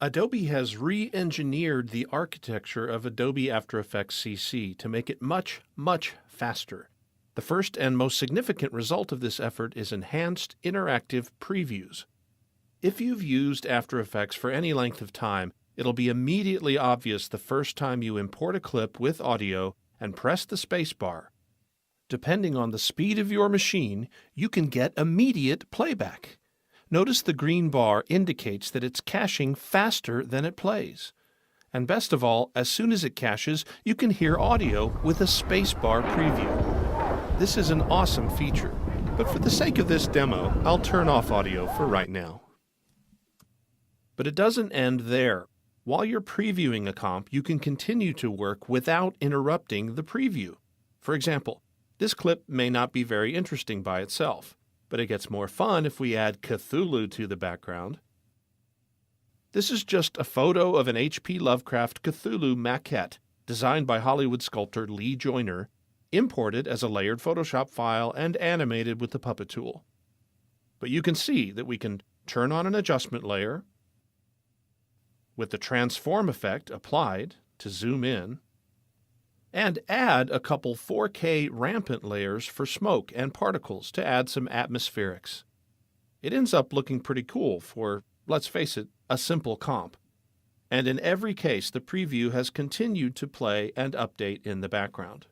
Adobe has re-engineered the architecture of Adobe After Effects CC to make it much, much faster. The first and most significant result of this effort is enhanced interactive previews. If you've used After Effects for any length of time, it'll be immediately obvious the first time you import a clip with audio and press the spacebar. Depending on the speed of your machine, you can get immediate playback. Notice the green bar indicates that it's caching faster than it plays. And best of all, as soon as it caches, you can hear audio with a spacebar preview. This is an awesome feature, but for the sake of this demo, I'll turn off audio for right now. But it doesn't end there. While you're previewing a comp, you can continue to work without interrupting the preview. For example, this clip may not be very interesting by itself, but it gets more fun if we add Cthulhu to the background. This is just a photo of an H.P. Lovecraft Cthulhu maquette designed by Hollywood sculptor Lee Joyner, imported as a layered Photoshop file and animated with the puppet tool. But you can see that we can turn on an adjustment layer with the transform effect applied to zoom in, and add a couple 4K rampant layers for smoke and particles to add some atmospherics. It ends up looking pretty cool for, let's face it, a simple comp. And in every case, the preview has continued to play and update in the background.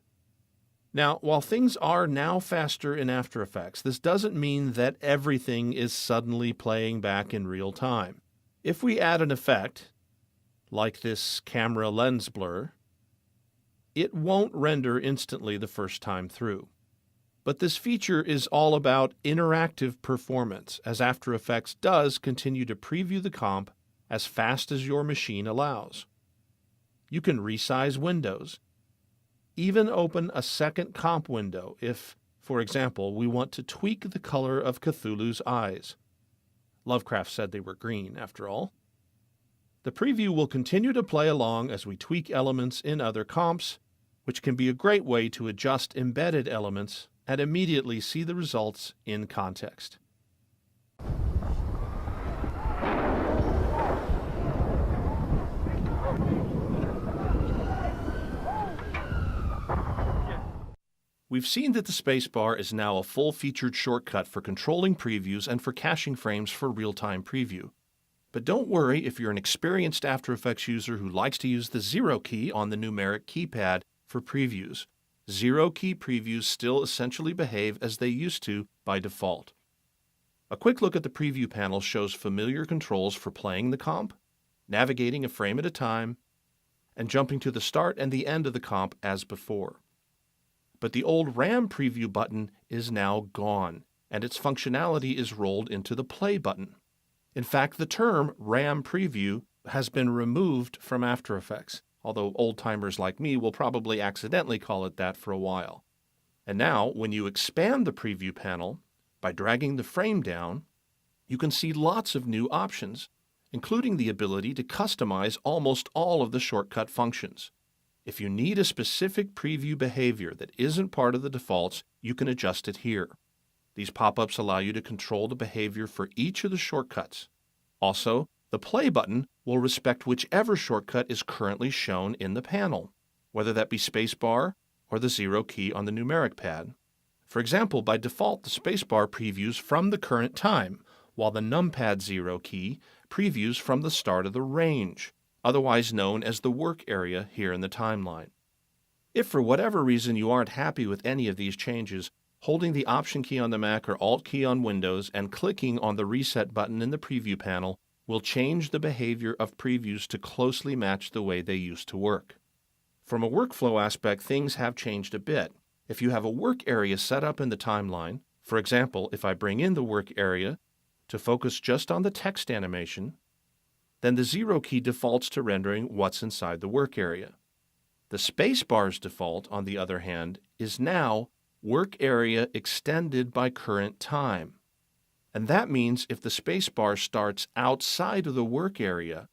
Now, while things are now faster in After Effects, this doesn't mean that everything is suddenly playing back in real time. If we add an effect, like this camera lens blur, it won't render instantly the first time through. But this feature is all about interactive performance, as After Effects does continue to preview the comp as fast as your machine allows. You can resize windows, even open a second comp window if, for example, we want to tweak the color of Cthulhu's eyes. Lovecraft said they were green, after all. The preview will continue to play along as we tweak elements in other comps, which can be a great way to adjust embedded elements and immediately see the results in context. We've seen that the spacebar is now a full-featured shortcut for controlling previews and for caching frames for real-time preview. But don't worry if you're an experienced After Effects user who likes to use the 0 key on the numeric keypad for previews. 0 key previews still essentially behave as they used to by default. A quick look at the preview panel shows familiar controls for playing the comp, navigating a frame at a time, and jumping to the start and the end of the comp as before. But the old RAM preview button is now gone, and its functionality is rolled into the play button. In fact, the term RAM preview has been removed from After Effects, although old-timers like me will probably accidentally call it that for a while. And now, when you expand the preview panel by dragging the frame down, you can see lots of new options, including the ability to customize almost all of the shortcut functions. If you need a specific preview behavior that isn't part of the defaults, you can adjust it here. These pop-ups allow you to control the behavior for each of the shortcuts. Also, the play button will respect whichever shortcut is currently shown in the panel, whether that be spacebar or the 0 key on the numeric pad. For example, by default, the spacebar previews from the current time, while the numpad 0 key previews from the start of the range, otherwise known as the work area here in the timeline. If for whatever reason you aren't happy with any of these changes, holding the Option key on the Mac or Alt key on Windows and clicking on the Reset button in the preview panel will change the behavior of previews to closely match the way they used to work. From a workflow aspect, things have changed a bit. If you have a work area set up in the timeline, for example, if I bring in the work area to focus just on the text animation, then the 0 key defaults to rendering what's inside the work area. The spacebar's default, on the other hand, is now work area extended by current time. And that means if the spacebar starts outside of the work area,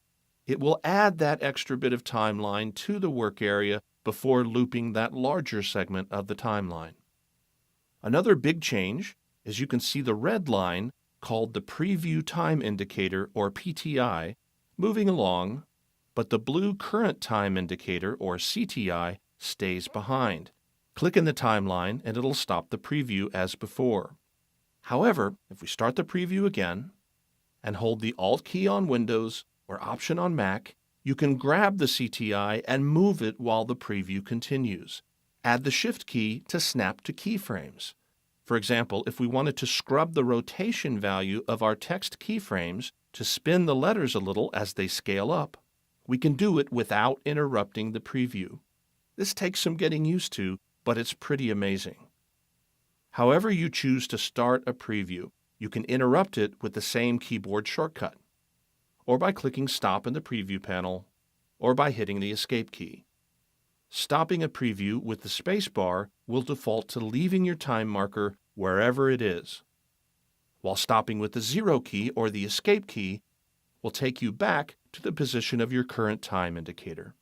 it will add that extra bit of timeline to the work area before looping that larger segment of the timeline. Another big change is you can see the red line, called the Preview Time Indicator, or PTI, moving along, but the blue current time indicator, or CTI, stays behind. Click in the timeline and it'll stop the preview as before. However, if we start the preview again and hold the Alt key on Windows or Option on Mac, you can grab the CTI and move it while the preview continues. Add the Shift key to snap to keyframes. For example, if we wanted to scrub the rotation value of our text keyframes to spin the letters a little as they scale up, we can do it without interrupting the preview. This takes some getting used to, but it's pretty amazing. However you choose to start a preview, you can interrupt it with the same keyboard shortcut, or by clicking Stop in the Preview panel, or by hitting the Escape key. Stopping a preview with the spacebar will default to leaving your time marker wherever it is, while stopping with the 0 key or the Escape key will take you back to the position of your current time indicator.